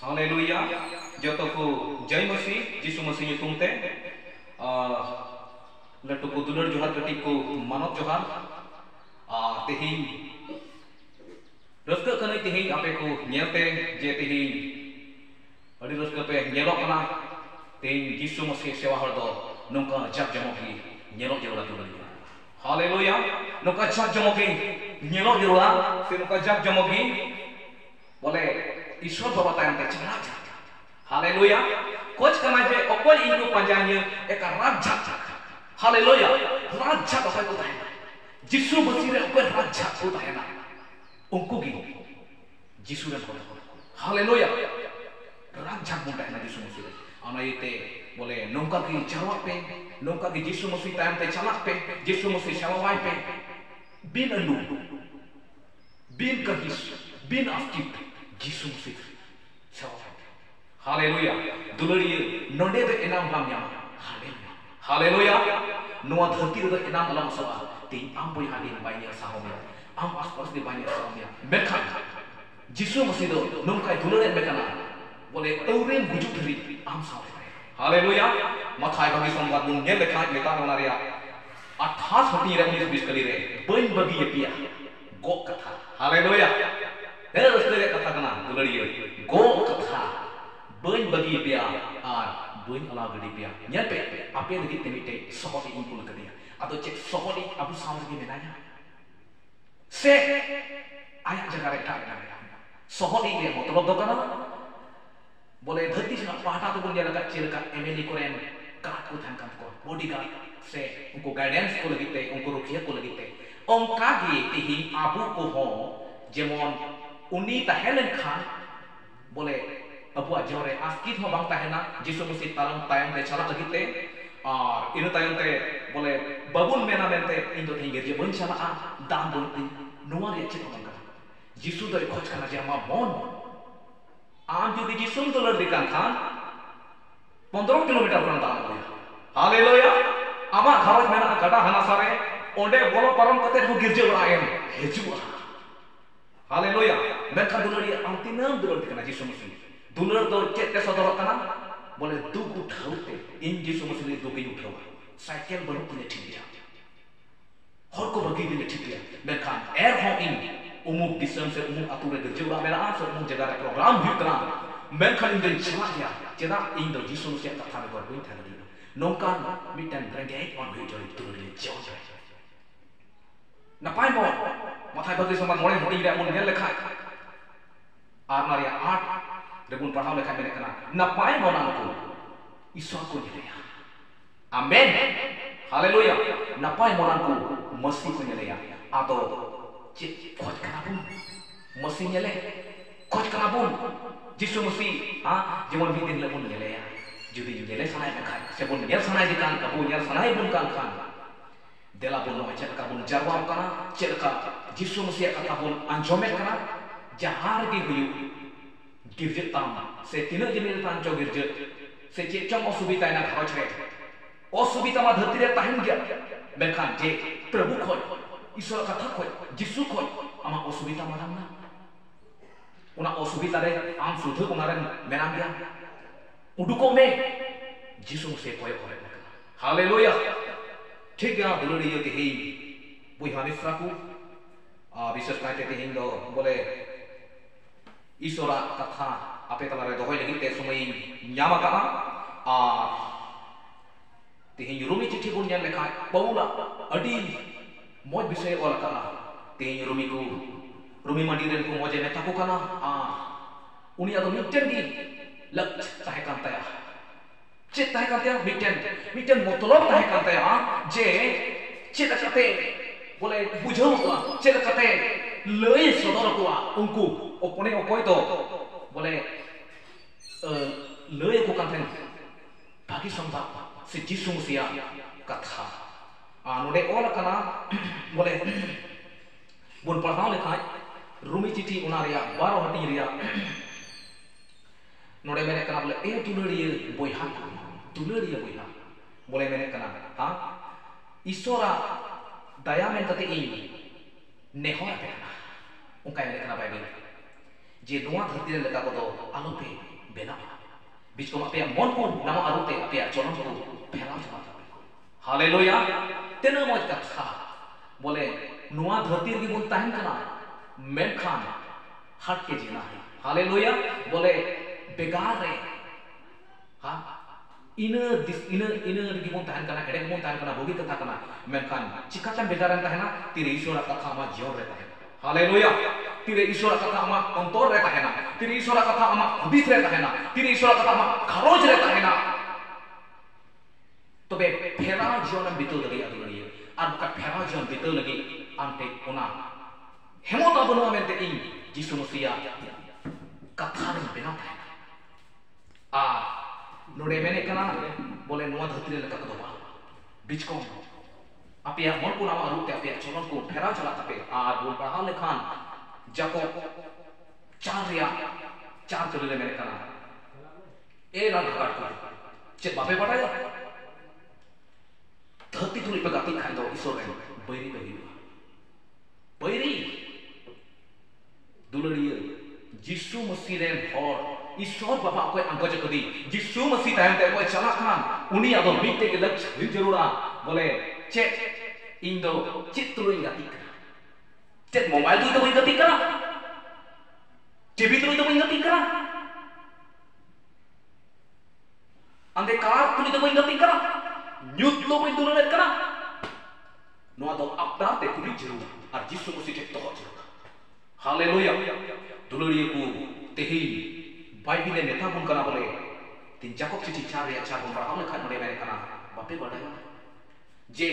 Hallelujah जतो को जय मसीह जिसु मसीह nyutum te latu ko dulur johar katik ko manot johar tehin raska kanai tehin ape ko nyelte je tehin adi raska pe nyelok kana tehin jisu masih sewa hor do nongka jak jamoki nyelok jerula tulur hallelujah नौका जग जमोगी नीलो गिरुआ से नौका जग जमोगी बोले ईश्वर बाबा तायम ते चला जा hallelujah कुछ कना जे ओकोल इनको पंजाने एक राजा हालेलुया राजा बाबा को तायम जिसु मसीह रे ओकोल राजा को तायम उनको की जिसु रे हालेलुया राजा को तायम जिसु मसीह ana ite boleh nongka ki jawab pe nongka ki jisu mesti time te chalak pe jisu mesti shawai pe bin alu bin kahis bin afkit jisu mesti shawai haleluya duluri nonde de enam hamnya haleluya noa dharti de enam alam sawa ti am boy hadin banya sahomya am aspas de banya sahomya mekha jisu mesti do nongka dulure mekana boleh euren bujuk dari am sawe hallelujah Mathai बगी संगात बुन ने लेखा लेता होनारिया 28 हटी रे 19 20 कली रे बन बगी ये पिया गो कथा हालेलुया हे उसले कथा कना दुलड़िए गो कथा बन बगी ये पिया आर बन अला गडी पिया न्याल पे आपे लगी तेमिटे सोहली इनपुल कदिया अतो चेक सोहली अबु सावर की मेनाया से आया जगह रे टा सोहली रे मतलब दो कना बोले धरती से पाटा तो बुनिया लगा चिलका एमएलए कोरेन काट को थान काम को बॉडीगार्ड से उनको गाइडेंस को लगिते उनको रुखिया को लगिते ओंका गे तेही आबू को हो जेमन उनी तहेलन खान बोले अबुआ जोरे आस्कित हो बांग तहेना जिसु मसीह तालम तायम ते चला लगिते और इन तायम ते बोले बबुन मेना मेनते इन दो थिंगे जे बन चला दान बोलते नुवा रे चित मंगा जिसु दो खोज करना जे मा मोन आम जुदी जिसुम तो लड़ दिखान खान 15 किलोमीटर पर दान हो हालेलुया आमा घरज मेना गडा हना सारे ओंडे बोलो परम कते हो गिरजे उड़ाएन हेजुआ हालेलुया मैं का दुलड़ी अंतिम दुलड़ दिखना जिसु मसीह दुलड़ दो चेत के सदर कना बोले दुख उठाउते इन जिसु मसीह ने दुख उठावा साइकिल बनो तने ठीक दिया हर को बगी दिने ठीक दिया मैं का एर हो इन umum disam se umum ature de jura mera so umum jaga program hu kra men khalin den chila ya cheda in do jisu se ta tha gor buin tha ni nongkan mitan grande on hu jori tu ni chau na pai mo mathai bagi soman mole hodi re mon nel lekha ar maria 8 de bun pahau lekha mene kana na pai mo nang ko iso ko ni ya amen haleluya na pai mo nang ko masi ko ni ya ato cik kuat kenapun mesti nyele kuat kenapun jisu mesti jangan bikin lepun nyele ya jadi nyele sanai makan sebun nyel sanai dikan kabun nyel sanai bun kan dela pun no cek kabun jawab kana cek ka jisu mesti kata kabun anjomet kana jahar di huyu girjet tam se tino jenis tanco girjet se cek cong osubita na kau cek osubita mah dharti re tahin gya mekan je prabu khoi ईश्वर कथा खोय जिसु खोय आमा असुविधा मानना उना असुविधा रे आम सुधु उनारे मेना गया उडुको में जिसु से खोय खोय हालेलुया ठीक है दुलड़ी ये ही बुहानी फ्राकू विशेष कायते तेहिं दो बोले ईश्वर कथा आपे तलारे दोहय लगी ते समय न्यामा का तेहिं रुमी चिट्ठी बुन नेल लेखा पौला अडी मौज विषय वाला कना तेज रुमी को रुमी मंडी रेन को मौजे में ताको कना उनी अदो मिटन दी लक्ष्य ताहे कांताया चेत ताहे कांताया मिटन मतलब ताहे कांताया जे चेत कते बोले बुझो को चेत कते लय सदर को उनको ओपने ओकोय तो बोले लय को कांथेन भागी संभा से जिसु मसीह कथा नोडे ओल कना बोले बुन पढ़ाव लेखा रुमी चिठी उना रिया 12 हटी रिया नोडे मेने कना बोले ए दुलड़िए बोयहा बोले मेने कना ईश्वरा दया में कते इन नेहर पे कना उनका मेने कना बाइबल जे नोआ धरती रे लगा को दो आलोपे bena bisko apia mon pun nama arute apia colon ko phela jama haleluya tena moj katha bole nuwa dhati gi bun tahen kana menkan hat ke jina hai haleluya bole begar re ha ina gi bun tahen kana ede bun tahen kana bogi katha kana menkan cikatan begaran tahena tire ishora katha ma jior re tahen haleluya tire ishora katha ama ontor re tahena tire ishora katha ama hudis re tahena tire ishora katha ama kharoj re tahena tobe phera jion bitul lagi adulari ar bukan phera jion bitul lagi ante ona hemota banua mente ing jisu musia katha ring bena tahena node mene kana bole nuwa dhati le katha ba bichkom apia mon pun ama rute apia colon ko phera chala tape ar bol pahal lekhan jako चार चले मेरे kana ए लाल घाट को चेत बापे पटाया धरती तुली पे गाती खान दो ईश्वर रे बैरी दुलड़िए जिसु मसीह रे हर ईश्वर बाबा कोई अंगज कदी जिसु मसीह टाइम ते कोई चला खान उनी आदो मिटे के लक्ष्य जरूरा बोले चेत इन दो चित्रुई गाती करा चेत मोबाइल तो वही गाती करा टीवी तो वही गाती करा अंधकार तो वही गाती करा न्यूज़ तो वही दुलड़े करा नोआ दो अपना ते कुली जरूर और जिसु मसीह के तो जरूर हालेलुया दुलड़िए को तेही बाइबिल ने नेता बुन कना बोले तीन जाकोब चिठी 4 या 4 बुन पढ़ा लेखा नडे मेरे कना बापे बढ़ाया जे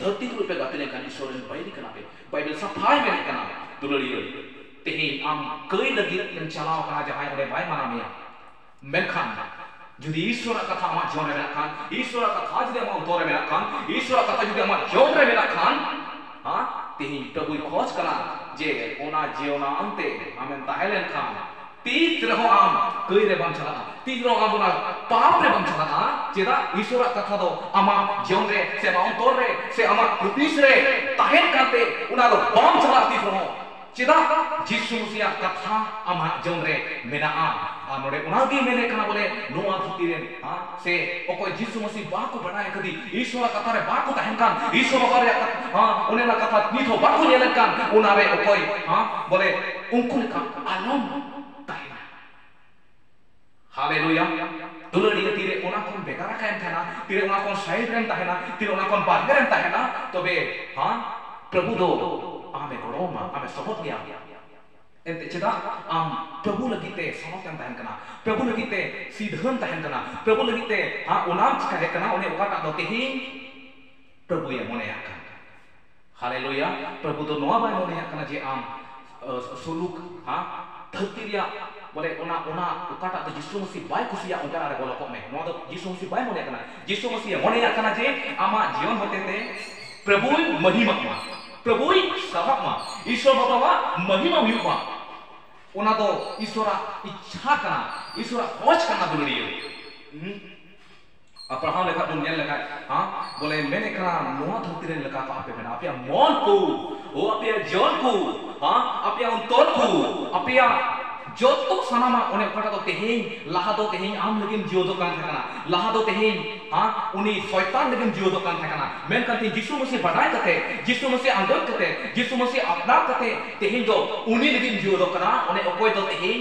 धरती तुल पे गाते ने कनी ईश्वर ने बाइबिल कना पे बाइबिल सफाई में कना दुलड़िए तेही आम कई लगी इन चलाव कना जहां ओडे बाय माना मिया मेनखान जुदी ईश्वर कथा आमा जीवन रे मेना खान ईश्वर कथा जुदी आमा तोरे मेना खान ईश्वर कथा जुदी आमा जीवन रे मेना खान हां तेही प्रभु खोज कना जे ओना जीवना अंते आमेन ताहेलेन खान तीस रहो आम कई रे बम चला तीस रहो आम बोला पाप रे बम चला जेदा ईश्वर कथा दो आमा जीवन रे से आमा तोर रे से आमा कृतिस रे ताहेन काते उना दो बम चला तीस रहो जेदा जिसु मसीह कथा आमा जीवन रे मेना नोडे उनागी मेने कना बोले नोआ धरती रे हां से ओको जिसु मसीह बाको बनाए कदी ईश्वर कथा रे बाको ताहेन कान ईश्वर बाबा रे हां उनेला कथा निथो बाको नेलन कान उनारे ओको हां बोले उनको लेका आलम ताहेना हालेलुया दुलड़ी तीरे ओना कोन बेकारा कायम थाना तीरे ओना कोन साइड रेन ताहेना तीरे ओना कोन बागे रेन ताहेना तबे हां प्रभु दो आमे गड़ोमा आमे सबत गया एंते चेदा आम प्रभु लगिते समोतन ताहेन कना प्रभु लगिते सीधन ताहेन कना प्रभु लगिते हां ओनाम चिकाहे कना ओने ओकाटा दो तेही प्रभु ये मोने याकन हालेलुया प्रभु तो नोआ बाय मोने याकना जे आम सुलुक हां धरती रिया बोले ओना ओकाटा तो जिसु मसीह बाय कुसिया ओंका रे बोलो को में नोआ तो जिसु मसीह बाय मोने याकना जिसु मसीह मोने याकना जे आमा जीवन होतेते प्रभु महिमा प्रभु सभा ईश्वर बाबा महिमा हुआ ओना दो ईश्वरा इच्छा कना ईश्वरा खोज कना दुलड़िए अब्राहम लेखा दुनिया लेखा हां बोले मैंने कना नोआ धरती रे लेखा पापे में आपिया मन को ओ आपिया जन को हां आपिया अंतर को आपिया जोतो सनामा ओने ओकाटा दो तेहें लाहा दो तेहें आम लगिन जियो दो कान थाकना लाहा दो तेहें हां उनी शैतान लगिन जियो दो कान थाकना मेन कांती जिसु मसीह बढ़ाय कते जिसु मसीह आंदोल कते जिसु मसीह अपना कते तेहें दो उनी लगिन जियो दो कना ओने ओकोय दो तेहें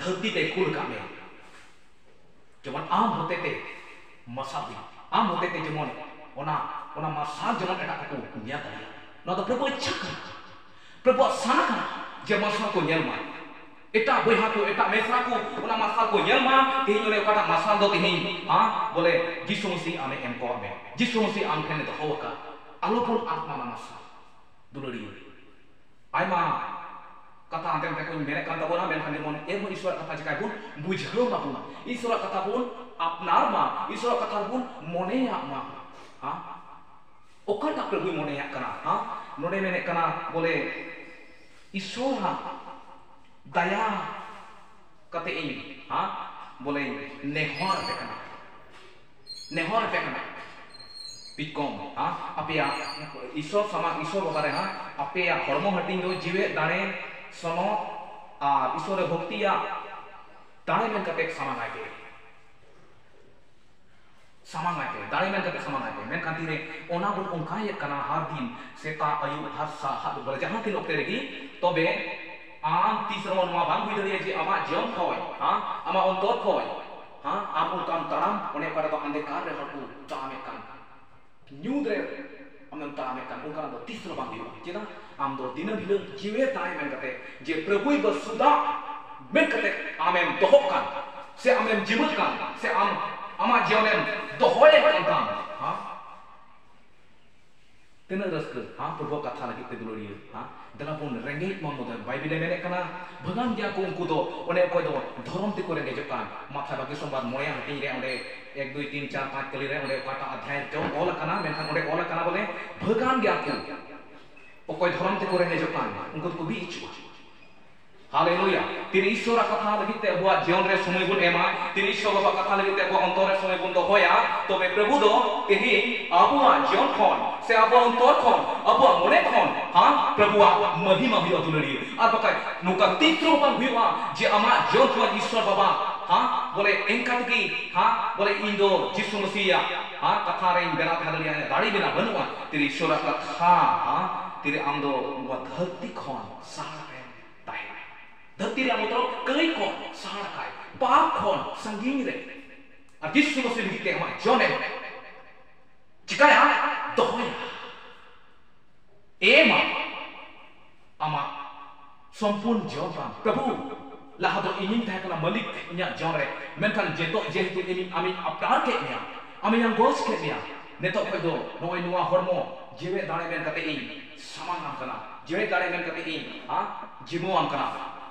धरती ते कुल कामे जमन आम होते ते मसाबी आम होते ते जमन ओना मसाल जमन एटा को न्या ताया न तो प्रभु इच्छा प्रभु साना जे मसा को न्यामा एटा बोहा को एटा मेसरा को ओना मसाल को येलमा तेही ओने ओकाटा मसाल दो तेही हां बोले जिसु मसीह आमे एम को आमे जिसु मसीह आम केने तो होका आलोपुन आत्मा मसाल दुलड़ी आइमा कथा अंते को मेरे कांता बोना मेन खाने मन एम ईश्वर कथा जका बुन बुझो बाबू ईश्वर कथा बुन अपनार मा ईश्वर कथा बुन मने मा हां ओकाटा प्रभु मने या कना हां नोडे मेने कना बोले ईश्वर दया कते इन हां बोले नेहर पे कना पिकम हां अपिया ईश्वर समा ईश्वर बारे हां अपिया हरमो हटिंग दो जीवे दाने सनो आ ईश्वर भक्तिया दाड़े में कते सामांगाय के दाड़े में कते सामांगाय के मेन खातिर ओना बुन उनकाय कना हर दिन सेता आयु हर सा हाथ बोले जहां तीन ओक्ते रेगी तबे आम तीसरो नवा बांग हुई दरिया जे आमा जम खोय हां आमा अंतर खोय हां आम उताम तड़ाम ओने करे तो अंधकार रे हटू जामे कान न्यूद रे आम तड़ामे कान उनका दो तीसरो बांग हुई चेदा आम दो दिन भिल जीवे ताय मेन कते जे प्रभु ब सुदा मेन कते आमेम दोहक कान से आमेम जीवत कान से आम आमा जीवनेम दोहले कान हां तेना रस्क हां प्रभु कथा लगी ते दुलरिया हां दलापुन रेंगे मन मोद बाइबल मेने कना भगान दिया को उनको दो ओने कोय दो धर्म ते को रेंगे जकान माथा बाकी सोमवार मोया हटी रे ओंडे 1 2 3 4 5 कली रे ओंडे काटा अध्याय जो ऑल कना मेनखान ओंडे ऑल कना बोले भगान दिया को ओकोय धर्म ते को रेंगे जकान उनको को भी इच्छु हालेलुया तिनी ईश्वर कथा लगी ते अबुआ जीवन रे समय गुण एमा तिनी ईश्वर बाबा कथा लगी ते अबुआ अंतर रे समय गुण दो होया तबे प्रभु दो तेही अबुआ जीवन खन से अबुआ अंतर खन अबुआ मने खन हां प्रभुआ महिमा हुआ दुलड़ी और बका नुका तीसरो बन हुआ जे अमा जीवन खन ईश्वर बाबा हां बोले एंका की हां बोले इंदो यीशु मसीह हां कथा रे बेना थालिया दाड़ी बिना बनुआ तिनी ईश्वर कथा हां तिनी आमदो धरती खन सारा धरती रे मतलब कई को सार काय पाप खन संगीन रे और यीशु मसीह लिखते हम जोने चिकाया दोया एमा आमा संपूर्ण जोबा प्रभु लाहा दो इनिन था कना मलिक इन्या जोरे मेनखान जेतो जेतु इनिन आमी अपनार के निया आमी yang gos के निया नेतो पे दो नोय नुवा हरमो जीवे दाणे मेन कते इन समान हम कना जीवे दाणे मेन कते इन हां जिमो हम कना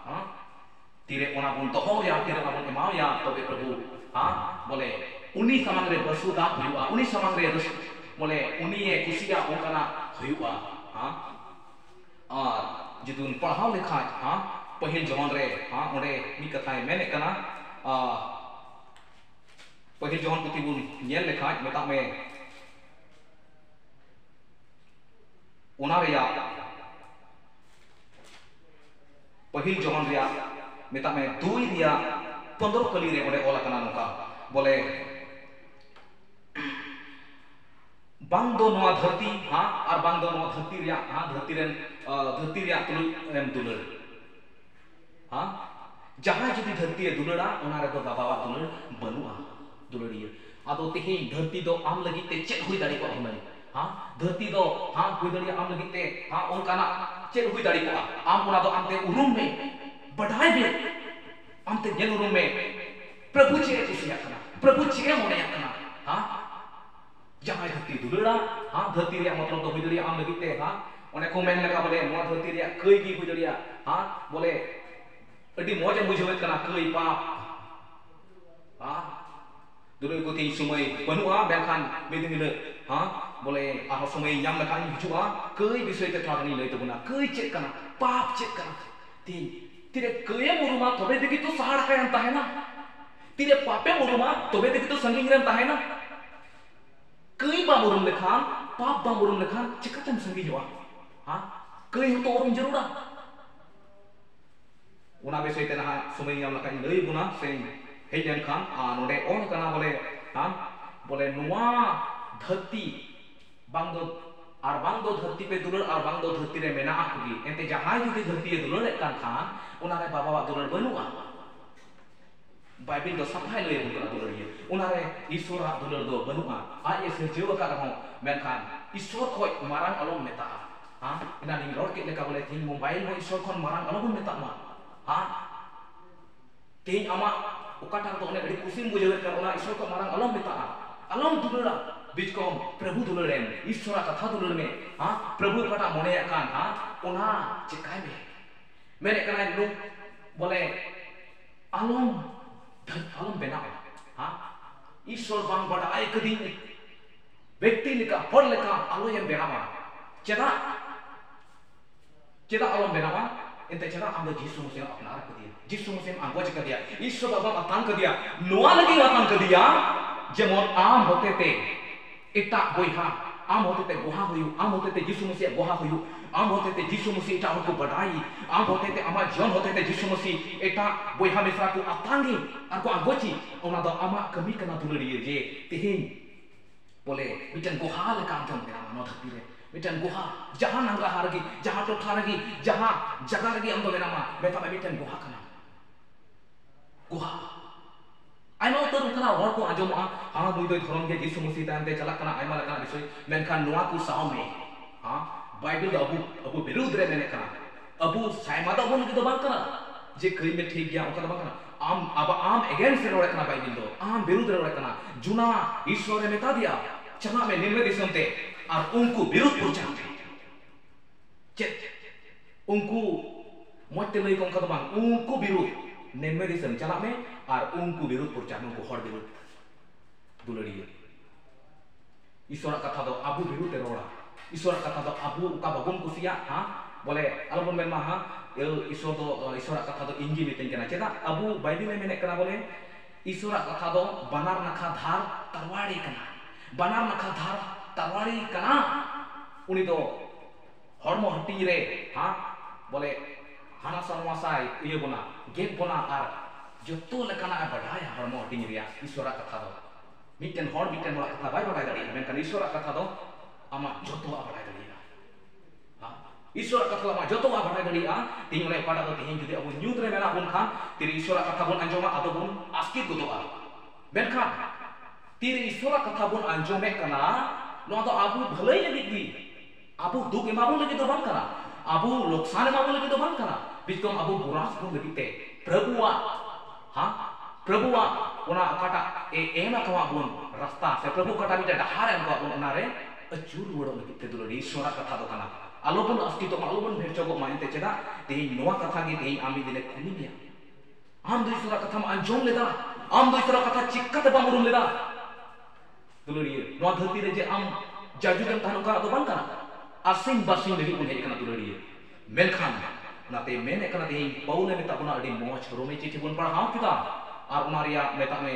हां तीरे ओना बुन तो हो या तीरे ओना बुन एमाओ या तबे प्रभु हां बोले उनी समांग रे बसुदा हुआ उनी समांग रे रस बोले उनी ए कुसिया ओकना हुआ हां और जिदुन पढ़ाओ लिखा हां पहिल जवान रे हां ओडे मी कथाय मेने कना पहिल जवान पुती बुन नेल लिखा मेता में ओना रे या पहिल जवान रे मेता में दुई दिया 15 कली रे ओडे ओला कना नोका बोले बांग दो नवा धरती हां और बांग दो नवा धरती रे हां धरती रे तुल एम दुलर हां जहां जदी धरती दुलड़ा ओना रे दो बाबा दुलर बनुआ दुलड़िया आदो तेही धरती दो आम लगी ते चेक हुई दाड़ी को हमने हां धरती दो हां हुई दाड़ी आम लगी ते हां ओनकाना चेक हुई दाड़ी को आम ओना दो आमते उरुम में बढ़ाई बे आमते गेल उरुम में प्रभु चे कुसिया कना प्रभु चे मोने कना हां जहां धरती दुलड़ा हां धरती रे मतलब दो हुई दाड़ी आम लगी ते हां ओने को मेन लगा बोले मोआ धरती रे कई की हुई दाड़िया हां बोले अडी मौज बुझवेत कना कई पाप हां दुलुई को तीन समय बनुआ बेखान बेदिले हां बोले आरो समय याम लखान हिजुआ कई विषय ते थागनी लई तबना कई चेक कना पाप चेक कना तीन तिरे कये मुरुमा तबे देखि तो सहाड़ काय अंता है ना तिरे पापे मुरुमा तबे देखि तो संगिंग रे अंता है ना कई बा मुरुम लखान पाप बा मुरुम लखान चिकतन संगी जोआ हां कई हो तो और जरूरा उना विषय ते ना समय याम लखान लई बुना से हेजन खान नोडे ओन कना बोले हां बोले नुआ धरती बांगदो और बांगदो धरती पे दुलर और बांगदो धरती रे मेना आकुगी एंते जहां जुदी धरती ए दुलर कान खान उना रे बाबा दुलर बनुआ बाइबल दो सफाई लय बुना दुलर ये उना रे ईश्वर दुलर दो बनुआ आज से जेव का रहो मेन खान ईश्वर खोय मारांग अलम मेता हां इना नि रोड के लेका बोले थिन मोबाइल में ईश्वर खोन मारांग अलम मेता मा हां तेन आमा उकाटा तो ने अड़ी कुसिम बुझे कर ओना ईश्वर को मारांग अलम मेता अलम दुलरा बीच को प्रभु दुलरेन ईश्वर कथा दुलर में हां प्रभु कटा मोने कान हां ओना चिकाय में मेरे कना नु बोले अलम अलम बेना हां ईश्वर बांग बड़ा आय कदी व्यक्ति लेका हर लेका अलम बेनावा चेदा चेदा अलम बेनावा इंते चेदा हम यीशु मसीह अपना रख दिया यीशु मसीह आगोज कर दिया ईश्वर बाबा अतांग कर दिया नोआ लगी अतांग कर दिया जेमन आम होते थे इटा बोइहा am hote te goha huyu am hote te Jisu Masih goha huyu am hote te Jisu Masih eta ko badai am hote te ama jon hote te Jisu Masih eta boyha misra ko atangi ar ko agochi ona do ama kami kana dulari je tehin boleh mitan goha le kam thong kena no thati re mitan goha jahan nangga haragi jahan totha lagi jahan jaga lagi am do nama meta mitan goha kana goha aima utar kana hor ko anjoma ha dui doi thoron ge Jisu Masih tan te chalak kana aima lakana bisoi menkan noa ku saome ha Bible do abu berud re mene kana abu saima do bon gitu bang kana je kai me thik gya onka do bang kana am against re kana Bible do am berud re kana juna Ishwar ne meta dia chana me nirme disam te ar unku berud purchan chet unku motte lei onka do bang unku berud nirme disam chala me ar unku berud purchan unku hor berud dulari Ishwar katha do abu berud te rora Ishwar katha do abu uka bagun kusia ha boleh alabon men maha Ishwar katha do inji miten kana cheda abu Bible me mene kana boleh Ishwar katha do banar nakha dhar tarwari kana banar nakha dhar tarwari kana uni do hormo hati re ha boleh hana samwasai iye bona get bona ar joto lekana badaya hormo hati ria Ishwar katha do miten hor miten mola katha bai badai dari menkan Ishwar katha do ama joto badai dari Ishwar katha ama joto badai dari ting ole pada do ting judi abu nyut re mena bun khan tiri Ishwar katha bun anjoma ado bun askit gotoa menkan tiri Ishwar katha bun anjome kana no do abu bhalai lagi di abu duk emabun lagi do bang kana abu loksan emabun lagi do bang kana bikom abu buras bun lagi te prabuwa ha prabuwa ona kata ena kawa bun rasta se prabu kata mita dahar en kawa bun onare achur woro lagi te dulari Ishwar katha do kana alobon asti to alobon bhercho go mainte cheda tehi noa katha ge tehi ami dine kunia am do Ishwar katha ma anjom leda am do Ishwar katha chikkate bamurum leda dulari noa dharti re je am jajugam thanu ka do bang kana asing basing lagi pun hej kana dulari melkhan nate mene kana tehi paune meta buna adi moj rome chithi bun parhaw kita ar onaria meta me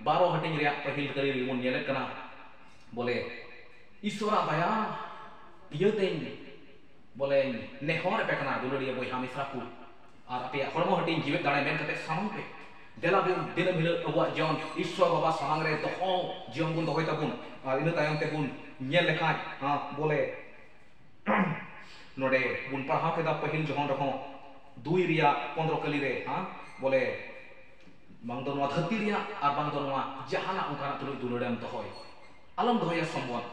12 hating ria pahil kali bun nyele kana boleh Ishwar baya ieu tein boleh nehor pe kana dulari boy hamisra ku ar ape hormo hating jiwet dare men kate samang pe dela bin dinam hilo awa jon Ishwar baba samang re doho jion bun dohoi tabun ar ina tayong te bun nyel lekha boleh node bun parhaw keda pahil johon roho 2 ria 15 kali re boleh bang do noa dhati ria ar bang do noa jahana ongkana tulu dulari am dohoi alam dohoya sombon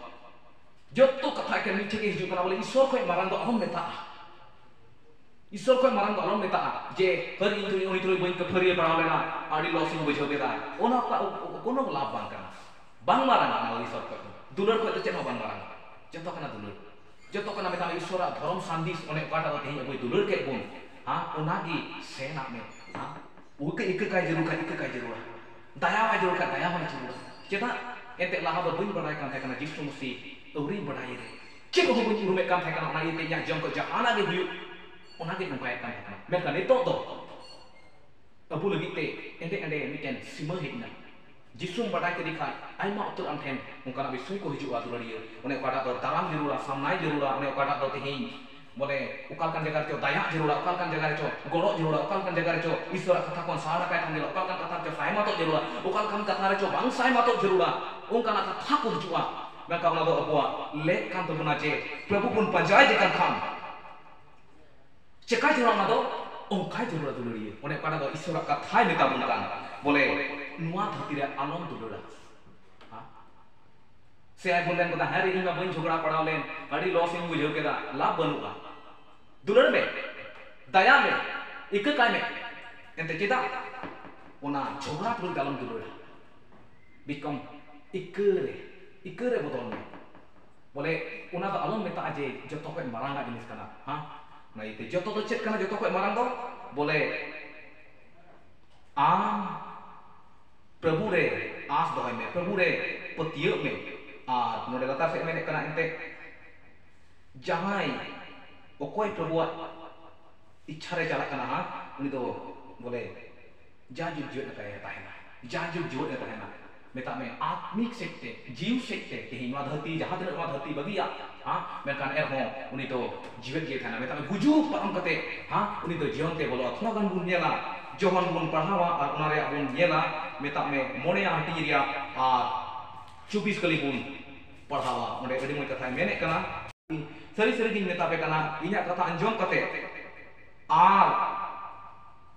joto katha ke niche ke hiju kana boleh Ishwar khoi marang do alom meta Ishwar khoi marang do alom meta je har intui uni tului boin ke phari paraw lena adi losing bujho beda ona ka kono lab bang kana bang marang kana Ishwar khoi dular khoi to cheno bang marang joto kana dular joto kana meta Ishwar dhorom sandis one kata do tehi boy dular ke bun onagi sena me uke ikkai jeruk daya wa jeruk daya wa jeruk cheta ente laha do boin badai kan kana Jisu Masih Uri badai re chego ho bun urume kan kana ona ite nya jong ko jahana ge huyu ona ge nongkai kan kana menkan itu do abu lagi te ente miten sima hidna Jisu badai ke dikhai aima utur am then ongkana bisui ko hiju adulari one kata do taram jerura samnai jerura one kata do tehin boleh ukalkan jaga cho daya jerura ukalkan jaga cho goro jerura ukalkan jaga cho Ishwar katha kon sara kai thamil ukalkan katha cho sai mato jerura ukalkan katha cho bang sai mato jerura ongkana katha ko hijua maka ona do abua lek kan to buna je prabu pun panjai je kan kham cekai jerura ona do ongkai jerura dulari one kata do Ishwar katha ni ta bun kan boleh nuwa dhati re alom dulura se ai bolen kata hari ini bain jhogda padaw len adi losing bujhau keda lab banuga dular me daya me ikkai me ente cheda ona jhogda pun dalam dular bikom ikere bodol me boleh ona do alom meta aje joto ko maranga jinis kana na ite joto do chet kana joto ko marang do boleh prabu re as dohai me prabu re patiyo me node latar se mene kana ente jahai okoi prabuat ichha re chalak kana uni do boleh jajur jiwet tahena jajur jiwet tahena मेता में आत्मिक सेक्टे जीव सेक्टे तेही नवा धरती जहां तक नवा धरती बगिया हां मेनखान एरहो उनी तो जीवित गे थाना मेता में गुजु पारम कते हां उनी तो जीवन ते बोलो थोड़ा गान बुन नेला जोहन बुन पढ़ावा और उनारे बुन नेला मेता में मोने आंटी रिया और 24 कली बुन पढ़ावा उंडे अडी मोय कथा मेने कना सरी सरी दिन मेता पे कना इnya कथा अंजोम कते आर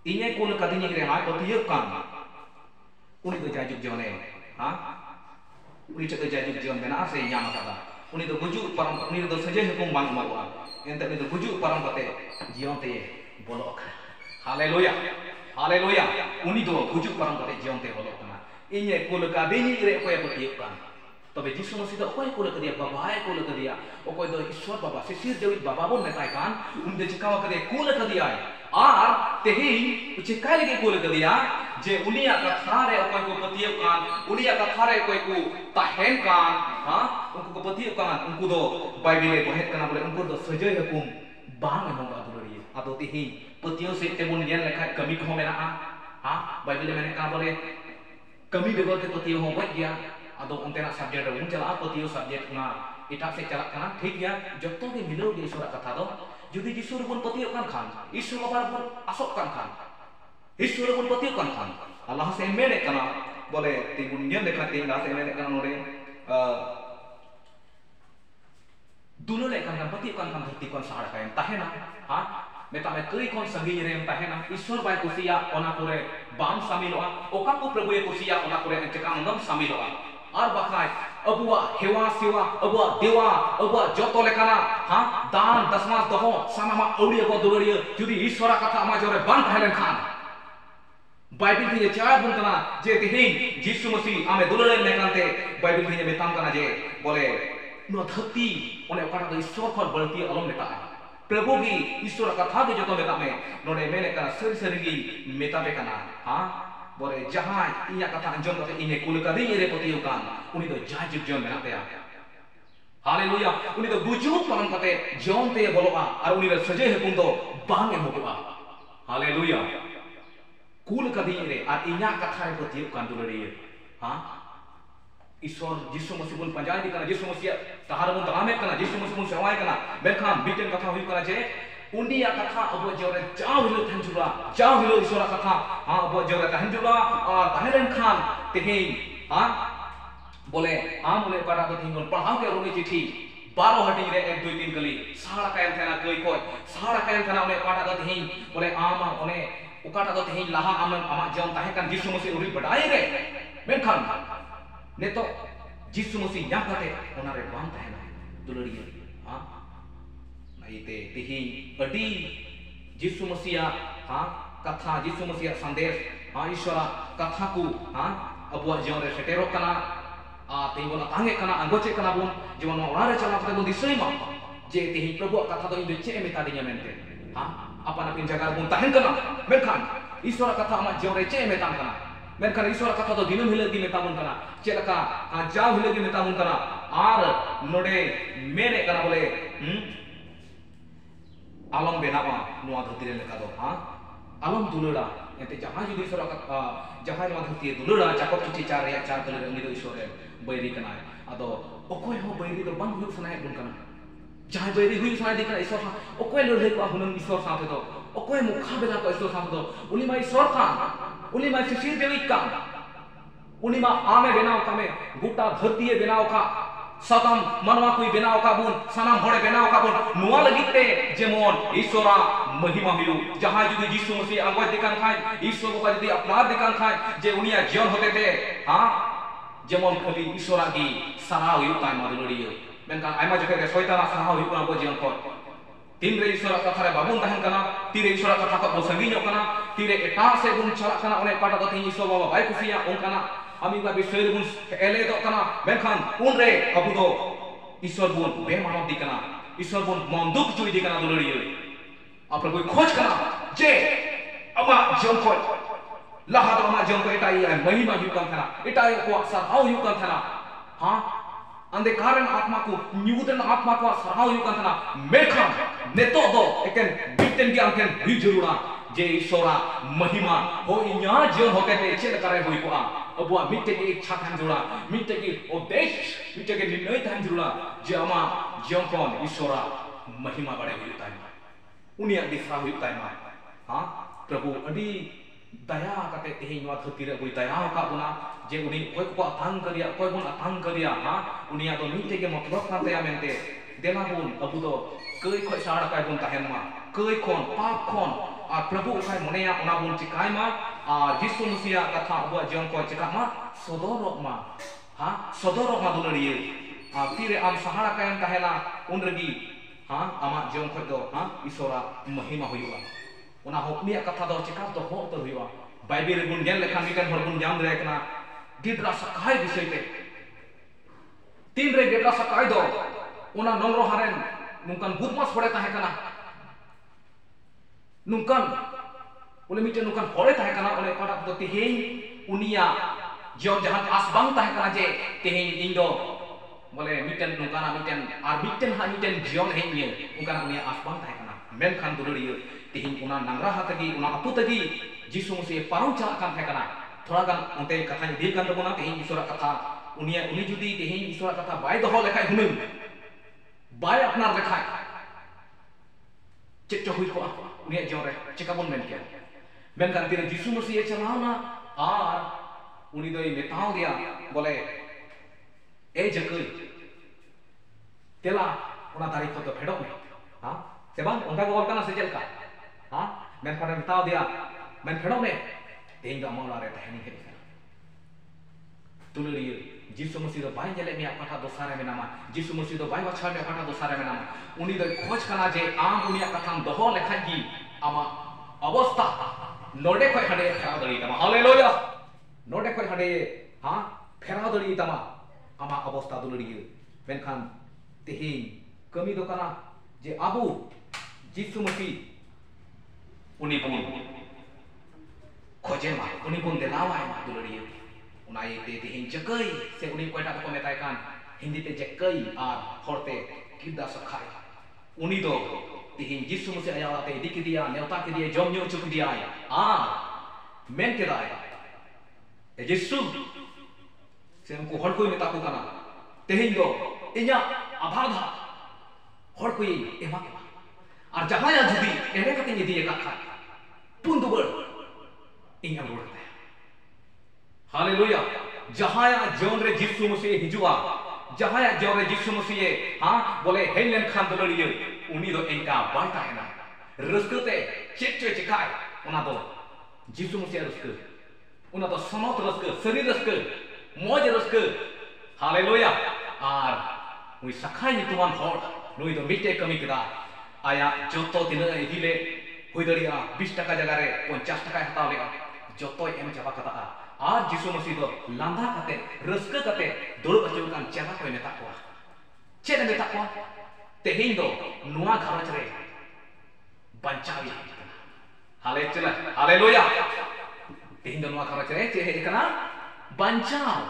इने कोन कदिनी रे हाय पतियक कान उनी तो जाजुक जोने हां उनी चक जाजुक जोन बेना से ᱧᱟᱢ akada उनी तो गुजु परम उनी तो सजे हुकुम बांग मागुआ एंते उनी तो गुजु परम कते जीवन ते बोलो हालेलुया हालेलुया उनी तो गुजु परम कते जीवन ते बोलो कना इने कोन कदिनी रे कोय पतियक कान तबे जिसु मसीह तो ओकोय कोल कदिया बाबाय कोल कदिया ओकोय दो ईश्वर बाबा से सिर देवित बाबा बोन मेताय कान उन दे चिकावा कदे कोल कदिया आर तेही चिकाय लगे कोल कदिया जे उनिया कथा रे ओकोय को पतियक कान उनिया कथा रे ओकोय को ताहेन कान हां उनको को पतियक कान उनको दो बाइबल रे बहेत कना बोले उनको दो सजय हुकुम बांग एमोगा दुलरिए आदो तेही पतियो से तेबुन नेल लेखा कमी को मेना हां बाइबल में का बोले कमी बेगोर ते पतियो हो गज गया आदो उनतेना सब्जेक्ट रे उन चला पतियो सब्जेक्ट ना इटा से चला कना ठीक गया जत्तो के मिलो के ईश्वर कथा दो जुदी ईश्वर बुन पतियो कान खान ईश्वर बाबा बुन असोक कान खान ईश्वर बुन पतियो कान खान अल्लाह से मेने कना बोले तिबुन नेल लेखा तिंगा से मेने कना नोरे दुनो ले कान पतियो कान खान धरती कोन सहाड़ कायन ताहेना हां मेता में कई कोन संगी रे ताहेना ईश्वर बाय कुसिया ओना करे बाम शामिलवा ओका को प्रभु ए कुसिया ओना करे चका मंगम शामिलवा और बखाय अबुआ हेवा सेवा अबुआ देवा अबुआ जतो लेकाना हां दान दसमास दहो सानामा औड़िया को दुलरिया जुदी ईश्वर कथा मा जोरे बान थालेन खान बाइबल थी चार बुन कना जे तेहिन यीशु मसीह आमे दुलरे लेकानते बाइबल थी मेताम कना जे बोले नो धरती ओने ओकाटा ईश्वर खर बलती अलम लेता प्रभु की ईश्वर कथा के जतो मेता में नोने मेने कना सरी सरी की मेता पे कना हां बोले जहां इया कथा अंजम कते इने कुल कदी रे पतियो कान उनी तो जाजुक जोन मेना पे हालेलुया उनी तो गुजु परम कते जोन ते बोलोआ और उनी रे सजे हुकुम तो बांग एमोगा हालेलुया कुल कदी रे और इया कथा रे पतियो कान दुलरिए हां ईश्वर यीशु मसीह बुन पंजाय दी कना यीशु मसीह तहार बुन तलामे कना यीशु मसीह बुन सेवाय कना बेखान बिटेन कथा हुई कना जे उंडिया कथा अब जोरे जाव हिलो थंजुला जाव हिलो ईश्वर कथा हां अब जोरे थंजुला और ताहेरन खान तेही हां बोले आम बोले पढ़ा को थिंगन पढ़ाओ के रोनी चिट्ठी 12 हटी रे 1 2 3 कली सारा कायन थना कई कोय सारा कायन थना ओने पढ़ा को थिंग बोले आम ओने उकाटा को थिंग लहा आम आमा जम ताहे कान यीशु मसीह उरी बडाई रे मेनखान ने तो यीशु मसीह या कते ओना रे बाम ताहेना दुलरिया हां नाइते तेही अडी यीशु मसीह हां कथा यीशु मसीह संदेश हां ईश्वर कथा को हां अबुआ जीवन रे सेटेरो कना आ तेबोना तांगे कना अंगोचे कना बुन जीवन ओरा रे चला कते बुन दिसई मा जे तेही प्रभु कथा तो इन चे मेता दिnya मेनते हां अपन अपन जगह बुन ताहेन कना मेनखान ईश्वर कथा मा जीवन रे चे मेता कना मेनखान ईश्वर कथा तो दिनम हिलगी मेता बुन कना चेलका आ जाव हिलगी मेता बुन कना आर नोडे मेने कना बोले आलम बेनावा नुआ धरती रे लेका दो हां आलम दुलड़ा एते जहां जुदी ईश्वर कथा जहां नुआ धरती दुलड़ा चाकप चिठी चार रे चार कले उनी दो ईश्वर रे बैरी कना अदो ओकोय हो बैरी दो बंग हुई सनाय बुन कना जहां बैरी हुई सनाय दिकना ईश्वर सा ओकोय लड़े को हुनम ईश्वर साथे दो ओकोय मुखा बेला को ईश्वर साथे दो उनी मा ईश्वर का उनी मा शिशिर देवी का उनी मा आमे बेनाव का में गुटा धरती बेनाव का सदम मनवा कोई बेनाव का बुन सनाम होड़े बेनाव का बुन नुआ लगिते जेमन ईश्वरा महिमा हुयु जहां जुदी यीशु मसीह आगोय दिकान खाय ईश्वर को जदी अपनार दिकान खाय जे उनिया जीवन होते थे हां जेमन खाली ईश्वरा की सराह हुयु ताय मादुलरियो मेनका आयमा जके शयताना सराह हुयु ना जीवन को तीन रे ईश्वर कथा रे बाबुन तहन कना तीरे ईश्वर कथा को संगीन कना तीरे एटा से बुन चला कना ओने पाटा को ईश्वर बाबा बाय खुशिया ओनकना आमी बा विषय बुन एले दो कना मेनखान उन रे अबु दो ईश्वर बुन बेमानव दिकना ईश्वर बुन मंदुक जुई दिकना दुलरियो आपन कोई खोज कना जे अबा जम को लहा दो मा जम को एटाई महिमा हुई कन थना एटाई को सराव हुई कन थना हां अंदे कारण आत्मा को न्यूटन आत्मा को सराव हुई कन थना मेखन नेतो दो एकन बिटन के अंकन भी जरूरा जे ईश्वरा महिमा हो इन्या जीवन होते ते चेल करे हुई को abuah mitte ki ichha thahan jura mitte ki udesh mitte ki nirnay thahan jura je ama jion kon ishora mahima bade huyuk tai ma uniak disra huyuk tai ma ha Prabhu adi daya kate tehin wa thati re bui daya ka buna je uni koi ko atang kariya koi bun atang kariya ha uniak do mitte ke matlab kan te amente dena bun abu do koi khoi sara kai bun tahen ma koi kon pap kon আর প্রভু উঠায় মনে ওনা বন চিকাই মা আর যিশু মসিয়া কথা আবুয়া জীবন কয় চিকা মা সদরক মা হ্যাঁ সদরক মা দুলড়িয়ে আর তিরে আম সাহারা কায়াম তাহেনা উন রেগি হ্যাঁ আমার জীবন কয় দো হ্যাঁ ঈশ্বরা মহিমা হইবা ওনা হকনিয়া কথা দো চিকা তো হক তো হইবা বাইবেল গুন জ্ঞান লেখা মিকান হর গুন জাম রে কনা গিদ্রা সাকাই বিষয়তে তিন রে গিদ্রা সাকাই দো ওনা নংরো হারেন নুকান বুদমাস পড়ে তাহে কানা nungkan oleh miten nungkan hore tahe kana oleh pada do tehin unia jion jahan asbang tahe kana je tehin indo boleh miten nungkana miten ar miten ha miten jion hengye nungkan unia asbang tahe kana men khan duluri tehin una nangra ha tagi una apu tagi jisu musi parang chalak kan tahe kana thoda gan onte katha ni dil kan tabona tehin isora katha unia uni judi tehin isora katha bai doho lekhai hunun bai apnar lekhai cek cho hui ko unia jore cekabon men kian men kan tira jisu musi ye chalana ar uni doi metau dia boleh jakai tela ona dari foto phedok me ha sebang onka gol kana se jelka ha men kan metau dia men phedok me tehin ga amala re tahani ke tuluri jisu musi do bai jele me apatha dosare me nama jisu musi do bai bacha me apatha dosare me nama uni doi khoj kana je am unia katham doho lekhai gi ama অবস্থা নডে কয় হাড়ে ফেরা দড়ি তামা hallelujah নডে কয় হাড়ে হ্যাঁ ফেরা দড়ি তামা আমা অবস্থা দুলড়ি মেনখান তেহি কমি দোকানা যে আবু যিশু মসি উনি বুন খোঁজে মা উনি বুন দেলাওয়ায় মা দুলড়ি উনা এতে তেহি জকই সে উনি কয়টা তো মেতায় কান হিন্দিতে জকই আর হরতে কিদা সখায় উনি তো tehin jisu musi ayala te dik dia neuta ke dia jom nyu chuk dia men ke dai jisu sem ko hor koi meta ko kana tehin do inya abhadha hor koi ema ar jahaya judi ere kate ni dia kakha pun dubur inya lor ta haleluya jahaya jon re jisu musi hijua jahaya jon re jisu musi ha bole helen khan doloriye uni do enka bai tahena raskate chek chekai ona do jisu musi raska ona do samot raska sarir raska moj raska haleluya ar ui sakhai ni tuman hor nui do mite kami kida aya joto tina hile hui daria 20 taka jaga re 50 taka hataw lega joto em chaba kata ar jisu musi do landa kate raska kate dolu achukan chaba ko meta ko chena meta ko tehin do nuwa gharaj re banchawi haleluya tehin do nuwa gharaj re che he kana banchaw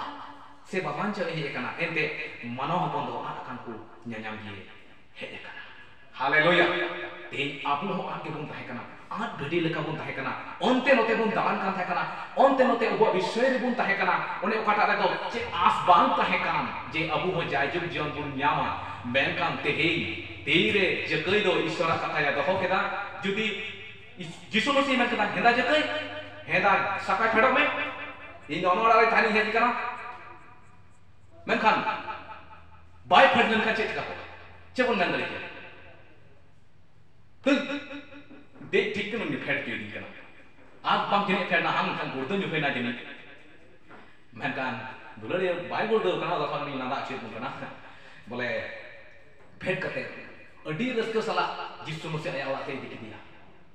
se babanchaw he kana ente mano hopon do akan ku nyanyam gi he kana haleluya tehin apu ho ake bun tahe kana at gadi leka bun tahe kana onte note bun dalan kan tahe kana onte note obo bishoy re bun tahe kana one okata re do che as bang tahe kana je abu ho jayjug jion bun nyama menkan tehin tire jakai do ishora kataya doho keda judi jisu musi men kata henda jakai henda sakai phedok me in onora re thani he kana menkan bai phedlen ka chet ka chebon men dare tu de tik no ni phed ki din kana ag bam jene phed na ham kan gordo ni phena jeni menkan dulare bai gordo kana da phani na da chet kana boleh phed kate adi raska sala jisu musi ayala te dik dia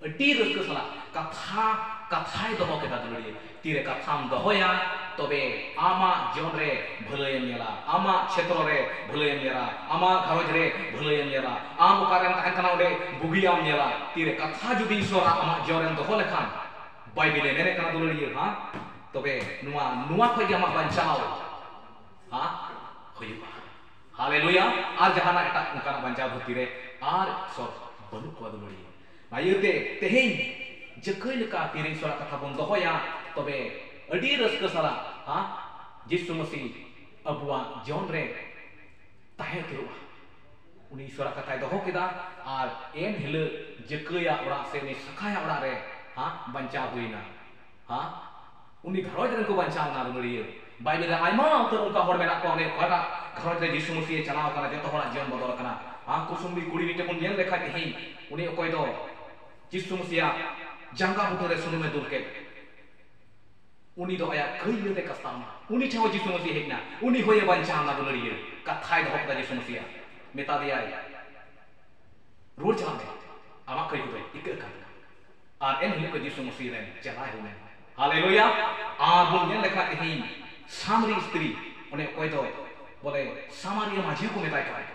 adi raska sala kathai doho ke da dulare tire katham doho ya tobe ama jon re bhulay mela ama kshetro re bhulay mela ama gharoj re bhulay mela am ukaren tahen kana ode bugiam mela tire katha judi isora ama joren doho lekhan bible nene kana dulare ha tobe nuwa khoi ama banchao ha hoyuba haleluya ar jahana eta ungkana banchao bhutire ar sob banu ko dulare ayute tehin jakai leka tire isora katha bon doho ya tobe adi raska sala ha Yesus Masih abuah John re tahe keruah uni suara kata doho kita en hile jekaya orang se ni sakaya orang re ha banca huina ha uni gharoj ren ko banca na luriye Bible re aima utar unka hor menak ko ne kata gharoj re Yesus Masih chalaw kana joto horak jion bodol kana ha kusumbi kuri bite pun yen lekha tehi uni okoi do Yesus Masih jangka butuh re sunume dulke uni do aya kaiye de kastama uni chawo Yesus Masih hekna uni hoye banca na luriye kathai doho kada Yesus Masih meta dia road jalan amak kai hude ikkan en hile ko Yesus Masih ren jalai hume haleluya bun yen lekha tehi samari istri one okoi do bole samaria maji ko metai kai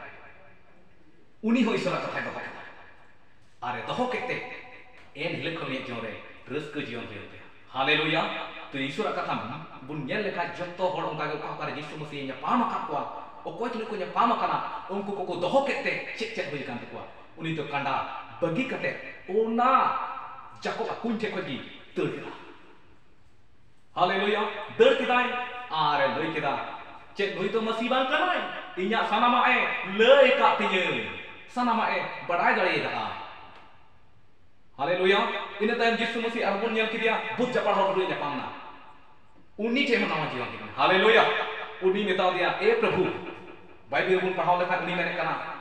uni hoi sora kathai doho kada are doho kete en hile ko me jore raska jion hote haleluya to isura katha bun yen lekha jotto hor onka ge ka kare Yesus Masih nya pama kapwa okoi tu ko nya pama kana unku ko doho kete cek hoi kan takwa uni to kanda bagi kate ona jako akun te ko di ter kita haleluya der kita are loi kita cek loi to Masih bang kanai inya sanama lei ka tinya sanama badai dare da haleluya ina time Yesus Masih arbun nyal kidia but japar hor nya pamna uni te manawa jiwan haleluya uni meta dia prabhu Bible pun pahau lekha uni mene kana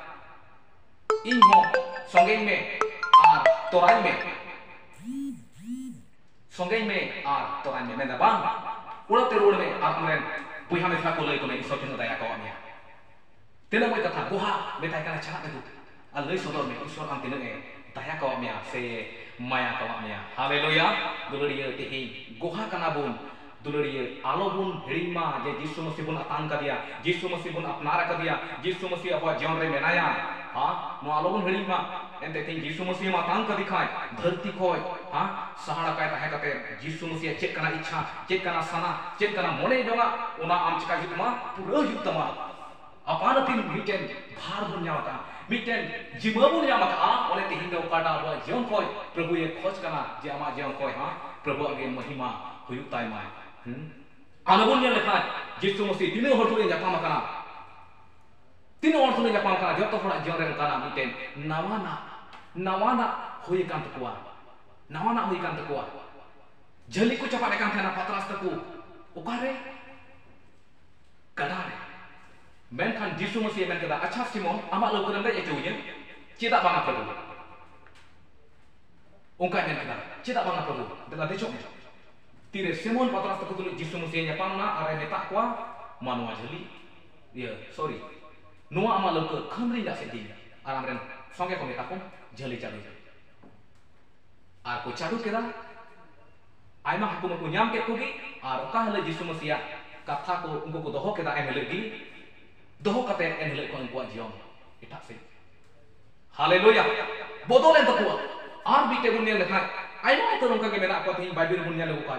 इन हो संगेन में are तोरान में संगेन में are तोरान में मेंदा बांग उड़ा तेरोड़ में आत्मरेन बुई हमें था कोले को में इसो चुन दया को आमिया तेना मोय कथा गोहा बेtai kana chana itu alai sodor में ईश्वर am तेने daya ko आमिया से माया को आमिया हालेलुया दुलरिया तेहि गोहा kana bun दुलरिया आलो बुन हिड़िमा जे यीशु मसीह बुन अतान का दिया यीशु मसीह बुन अपनारा का दिया यीशु मसीह अब जीवन रे मेनाया हाँ नो आलो बुन हिड़िमा एंते थिंग यीशु मसीह अतान का दिखाए धरती खोय हाँ सहारा काय ताहे कते यीशु मसीह चेक कना इच्छा चेक कना सना चेक कना मोने जोंगा ओना आम चिका हितमा पुरो हितमा अपान तीन मिटेन भार बुन न्यावका मिटेन जिमा बुन न्यावका ओले तिहिं दो काटा अब जीवन खोय प्रभु ये खोज कना जे आमा जीवन खोय हाँ प्रभु अगे महिमा हुयुक ताय माय आनबुन ᱧᱮᱞ ᱞᱮᱠᱷᱟᱱ Yesus Masih ᱛᱤᱱᱟᱹᱜ ᱦᱚᱲ ᱛᱩᱞᱩᱡ ᱧᱟᱯᱟᱢ ᱟᱠᱟᱱᱟ ᱛᱤᱱᱟᱹᱜ ᱦᱚᱲ ᱛᱩᱞᱩᱡ ᱧᱟᱯᱟᱢ ᱟᱠᱟᱱᱟ ᱡᱚᱛᱚ ᱦᱚᱲᱟᱜ ᱡᱤᱭᱚᱱ ᱨᱮ ᱚᱱᱠᱟᱱᱟᱜ ᱢᱤᱫᱴᱮᱱ ᱱᱟᱣᱟᱱᱟᱜ ᱦᱩᱭ ᱟᱠᱟᱱ ᱛᱟᱠᱚᱣᱟ ᱱᱟᱣᱟᱱᱟᱜ ᱦᱩᱭ ᱟᱠᱟᱱ ᱛᱟᱠᱚᱣᱟ ᱡᱷᱟᱹᱞᱤ ᱠᱚ ᱪᱟᱯᱟᱫ ᱮᱠᱟᱱ ᱛᱟᱦᱮᱱᱟ ᱯᱟᱛᱨᱟᱥ ᱛᱟᱠᱚ ᱚᱠᱟᱨᱮ ᱜᱟᱰᱟ ᱨᱮ ᱢᱮᱱᱠᱷᱟᱱ Yesus Masih ᱢᱮᱱ ᱠᱮᱫᱟ ᱟᱪᱪᱷᱟ ᱥᱤᱢᱚᱱ ᱟᱢᱟᱜ ᱞᱟᱹᱣᱠᱟᱹ ᱨᱮᱢ ᱫᱮᱡ ᱦᱚᱪᱚᱣᱟᱹᱧᱟ ᱪᱮᱫᱟᱜ ᱵᱟᱝᱟ ᱯᱨᱚᱵᱷᱩ ᱚᱱᱠᱟᱭ ᱢᱮᱱ ᱠᱮᱫᱟ ᱪᱮᱫᱟᱜ ᱵᱟᱝᱟ ᱯᱨᱚᱵᱷᱩ ᱫᱮᱞᱟ ᱫᱮᱡᱚᱜ ᱢᱮ Tire Simon patras tak tulis Yesus Masih nyapam na are metak kwa manua jeli ya sorry noa amal ke khamri dak sedih aram ren songe ko metak ko jeli cadu ar ko cadu kira aima hakum ko nyam ke ko gi ar ka hale Yesus Masih katha ko unko ko doho keda en legi doho kate en legi ko unko jion etak se haleluya bodolen takwa ar bite bunne lekha aima to unka ke menak ko tin Bible bunnya le ko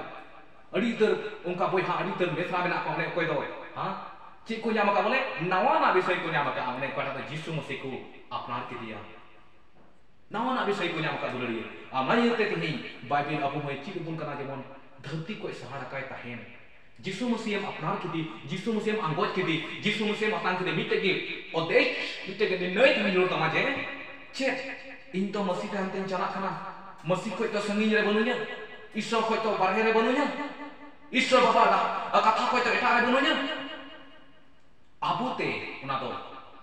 Adi ter ungka boy ha adi ter mesra menak ko ne koy do ha cik ko nyama ka bole nawana bisay ko nyama ka ne ko ta Yesus Masih ko apnar ke dia nawana bisay ko nyama ka dulari amai te te Bible abu hoy cik bun kana jemon dharti ko sahara kai tahen Yesus Masih am apnar ke di Yesus Masih am angot ke di Yesus Masih am atan ke di mitte ge odesh mitte ge nei te minur tama je cek into Masih kan ten jana kana Masih ko to sangin re banunya Isor ko to barhe re banunya Isor bapa da katha ko to eta re banunya abute una do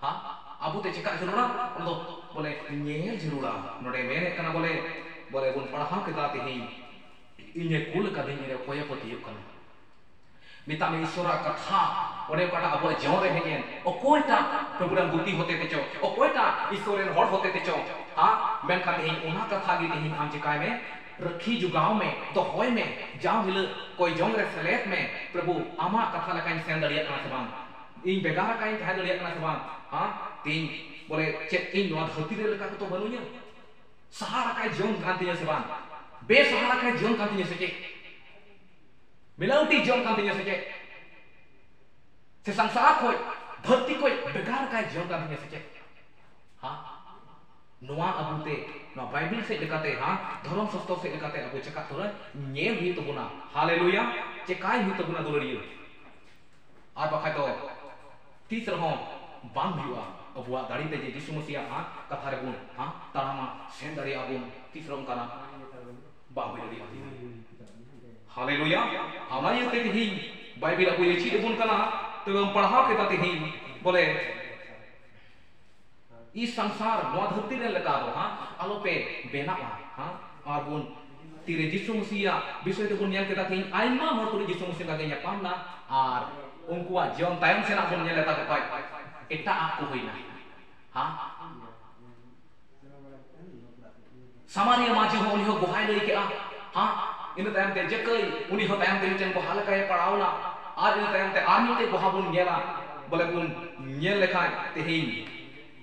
ha abute cekak jerura undo boleh nyel jerura node mene kana boleh bun padha kita tehi inye kul ka ding re koya poti yuk kana mita me isora katha ore kata abo jore hegen okoita program guti hote techo okoita isoren hor hote techo ha men kan tehi una katha gi tehi am cikai me रखी जुगाव में तो होय में जाओ हिल कोई Jong रे सलेत में प्रभु आमा कथा लकाइन सेन दरिया कना से बांग इन बेगार काइन थाय दरिया कना से बांग हां तीन बोले चेक इन नो धरती रे लका तो बनुया सहारा काई जोंग कांतिया से बांग बे सहारा काई जोंग कांतिया से के मिलाउटी जोंग कांतिया से के से संसार कोई धरती कोई बेगार काई जोंग कांतिया से के हां Noa abute, noa Bible se dekate, ha, धर्म शास्त्र से dekate abu cakap turan, nyel hi tu guna, haleluya, cekai hu tabuna dulariya ar bakai to tis rehon bang huआ abuat dari te je Yesus Masih katha rebun tarama sen dari abun tis rehon kana bang hu dari haleluya hama ye te hi Bible abu ye chi debun kana to पढ़ाओ के ताते ही बोले इस संसार नवा धरती रे लगा दो आलो पे बेना और बुन तीरे यीशु मसीह विषय ते बुन नेल के ताते आइमा हर तुरी यीशु मसीह लागे ᱧᱟᱯᱟᱢ ना और उनकुआ जीवन तायम से ना बुन नेल ता को एटा आपको होइना समारिया माजी हो उनी हो गोहाय लई के इन तायम ते जकई उनी हो तायम ते चन को हाल का पढ़ावना और इन तायम ते आमी ते गोहा बुन नेला बोले बुन नेल लेखा तेही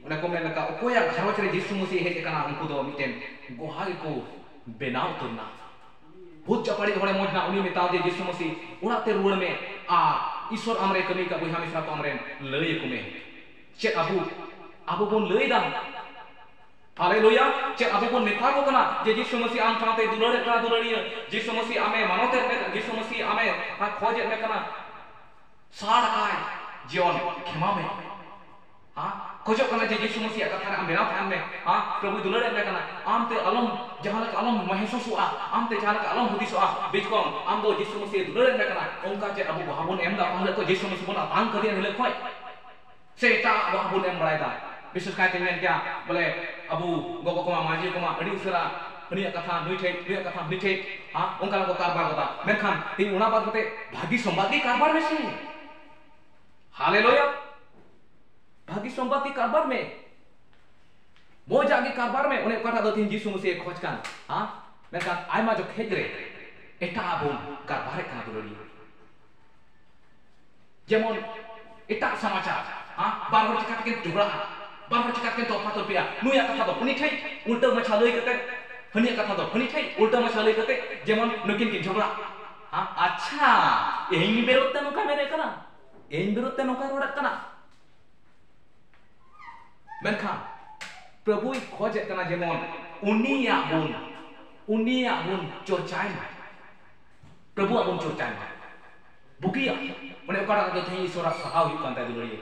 उन्हें को मेन लगा ओकोया घरोच रे यीशु मसीह हेज कना उनको दो मिटेन गोहा को बेनाव तुरना भूत चपड़ी होड़े मोजना उनी मेता दे यीशु मसीह उड़ाते रुड़ में ईश्वर हमरे कमी का बुहा मिश्रा को हमरे लई को में चे अबू बुन लई दा हालेलुया चे अबू बुन मेता को कना जे यीशु मसीह आम साथे दुलड़े कना दुलड़िया यीशु मसीह आमे मानोते यीशु मसीह आमे खोजे में कना साड़ काय जीवन खेमा में खोजो कना जे यीशु मसीह कथा रे आम बेनाव थान में प्रभु दुलड़े में कना आम ते अलम जहां लक अलम महसूसुआ आम ते जहां लक अलम हुदिसुआ बिचकोम आम दो यीशु मसीह दुलड़े में कना ओंका जे अबू बहाबुन एम दा पहले को यीशु मसीह बना तांग करिया हिले खोय सेटा बहाबुन एम बड़ाय दा विशेष कायते मेन क्या बोले अबू गोगो को माजी को अडी उसरा हनिया कथा नुइठे नुइया कथा नुइठे ओंका लको कारबार बता मेनखान ती उना बात कते भागी संवादी कारबार में से हालेलुया भागी संपत्ति कारबार में मोज आगे कारबार में उन्हें कथा दो तीन यीशु मसीह खोज कान मेनखान आयमा जो खेज रे एटा आबुन कारबार कना दुलड़ी जेमन एटा समाचार बार बार चिका के झगड़ा बार बार चिका के तोफा तोपिया नुया कथा दो उनी ठई उल्टा मछा लई कते हनिया कथा दो हनी ठई उल्टा मछा लई कते जेमन नुकिन के झगड़ा अच्छा एही बेरोते नोका मेरे कना एही बेरोते नोका रोड़ा कना मेनखान प्रभु खोज कना जेमन उनिया बुन चर्चाय प्रभु बुन चर्चाय बुगिया माने ओकारा के थई ईश्वर सहाव हुई कांता दुलड़ी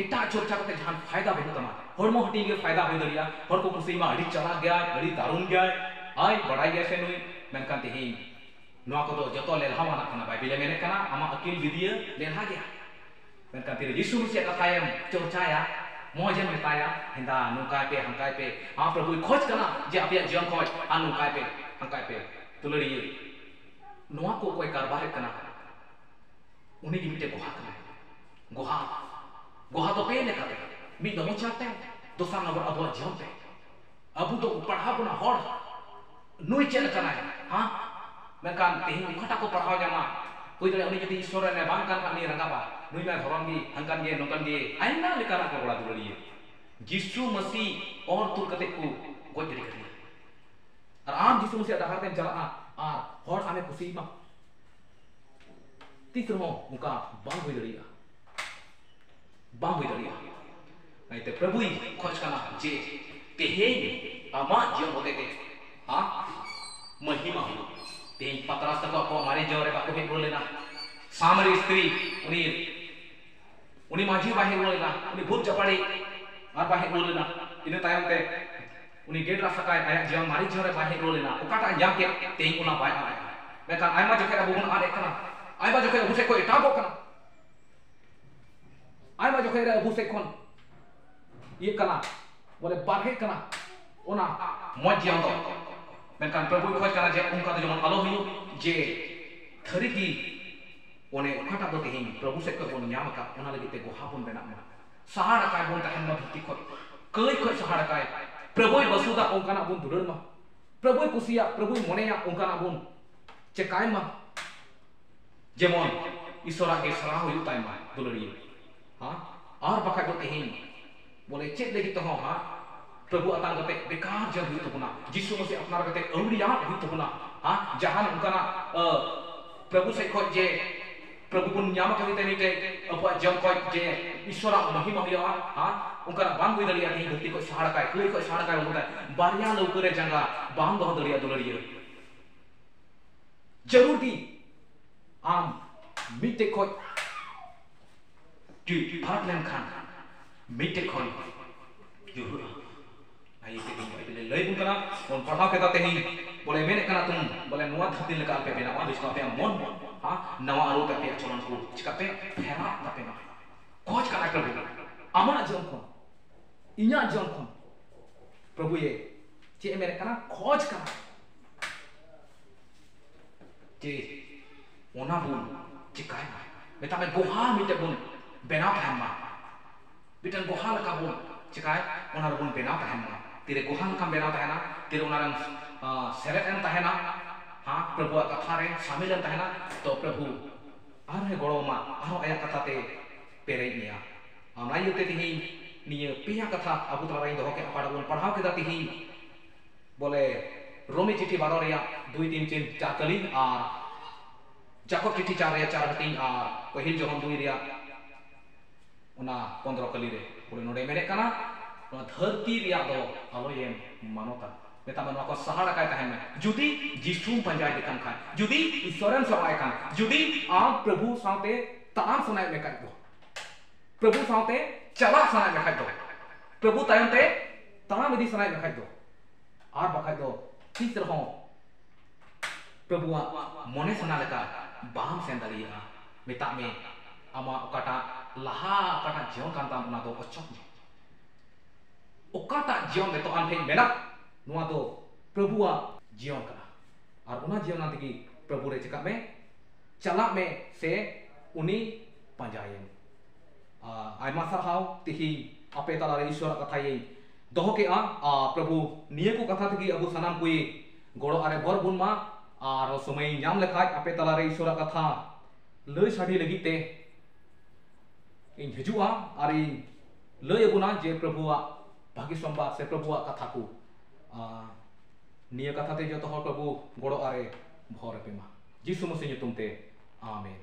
एटा चर्चा करते जहां फायदा बेनु तमा हरमो हटी के फायदा होय दरिया हर को कुसी मा हडी चला गया हडी दारुन गया आय बड़ाई गया से नुई मेनखान तेही नोआ को दो जतो लेलहा माना कना बाइबल मेने कना आमा अकिल विदिया लेलहा गया मेनखान तेरे यीशु मसीह कथायम चर्चाया मोजन बताया हिंदा नुकाय पे हंकाय पे प्रभु खोज कना जे आपया जीवन खोज नुकाय पे हंकाय पे तुलड़ी नोआ को कोई कारबार कना उनी की मिटे गोहा तो पे लेका मी दमो चाहते दोसा नंबर अबो जीवन पे अबू तो पढ़ा बना हर नुई चल कना मेनखान तेही उखटा को पढ़ाव जामा कोई दरे उनी जति ईश्वर ने बांग कान कानी रंगाबा नुई मा धरम गी हंकान गे नोकन गे आइना लेकाना को बड़ा दुलड़ी यीशु मसीह और तुर कते को गोज दरी करी और आम यीशु मसीह डहार ते चला हर आमे खुशी मा तीसरो मुका बांग होई दरिया नहीं ते प्रभु खोज कना जे तेहे आमा जीवन होते ते महिमा हो ते पतरास तक को मारे जवरे बाको हे बोलेना सामरी स्त्री उनी माझी बाहे बोलेना उनी भूत चपाड़ी और बाहे बोलेना इन तायम ते उनी गेट रा सकाय आया जीवन मारी जवरे बाहे बोलेना ओकाटा जाम के ते उना बाय आया मेका आयमा जखे अबु गुण आरे कना आयमा जखे अबु से को एटाबो कना आयमा जखे रे अबु से कोन ये कना बोले बाहे कना ओना मज जियां दो मेनखान प्रभु खोज कना जे उनका तो जमन आलो हुई जे थरी की ओने ओकाटा दो तेही प्रभु से को न्याम का ओना लगी ते गोहाबुन बेना में सहारा काय बोन तहन म भित्ति को कई को सहारा काय प्रभु बसुदा ओंकाना बुन दुरन मा प्रभु कुसिया प्रभु मोनेया ओंकाना बुन चे काय मा जेमन ईश्वरा के सलाह हुई ताई मा दुलड़ी और बका दो तेही बोले चेक लगी तो प्रभु अतान कते बेकार जब हुई तबना यीशु मसीह अपना कते अवरिया हुई तबना जहां उनका प्रभु से खोज जे प्रभु को न्याम कते तेनीते अपा जम खोज जे ईश्वरा महिमा हुआ उनका बांग हुई दरिया नहीं धरती को सहारा काय कोई को सहारा काय होता बारिया लौकरे जंगा बांग दो दरिया दुलरिया जरूर दी am mite khoi di parat lem khan mite khoi juru ai te ding bai lei bun kana on padhau ke ta te hi boleh mene kana tum boleh nuat hati leka pe bena wa diska pe mon ha nawa aru ta pe cholan ku chika pe phera ta pe na khoj kana prabu amana jom khon inya jom khon prabu ye che mene kana khoj kana che ona bun chikai na beta ben goha mite bun bena phamma bitan goha leka bun chikai ona bun bena phamma tire goha leka bena tahena tire ona rang seret en tahena ha prabu katha re samil en tahena to prabu ar he goroma aro aya katha te perei nia amai yote tihi niya pia katha abu tara indo ke apa bun padhau ke tihi boleh Romi चिट्ठी 12 ria 2 3 4 4 kali ar Jakob चिट्ठी 4 ria 4 hating ar pahil johon 2 ria una 15 kali re boleh node mere kana ona dharti ria do alo yem manota beta manwa ko sahara kai tahen judi jisum panjai dekan khai judi isoran sawai kan judi am prabhu saute taam sunai me kai do prabhu saute chala sunai me khai do prabhu tayam te taam idi sunai me khai do ar bakai do किस तरह प्रभुआ मने सना लेका balm सेंदलिया मिता में आमा ओकाटा लहा ओकाटा जीवन कांता उना दो अचक ओकाटा जीवन में तो अनफे मेरा नुआ दो प्रभुआ जीवन का और उना जीवन नाते की प्रभु रे चिका में चला में से उनी पंजायन आयमा सरहाव तिही अपे तला रे ईश्वर कथा ये दोह के प्रभु निये को कथा थी अबु सनाम कोई गोड़ो आरे बर बुन मा और समय नाम लेखाज अपे तला रे ईश्वर कथा लय साडी लगी ते इन हजुआ आरी लय अबुना जे प्रभुआ भागी संबाद से प्रभुआ कथा को निये कथा ते जो तो प्रभु गोड़ो आरे भर पे मा जीसु मसीह तुमते आमेन।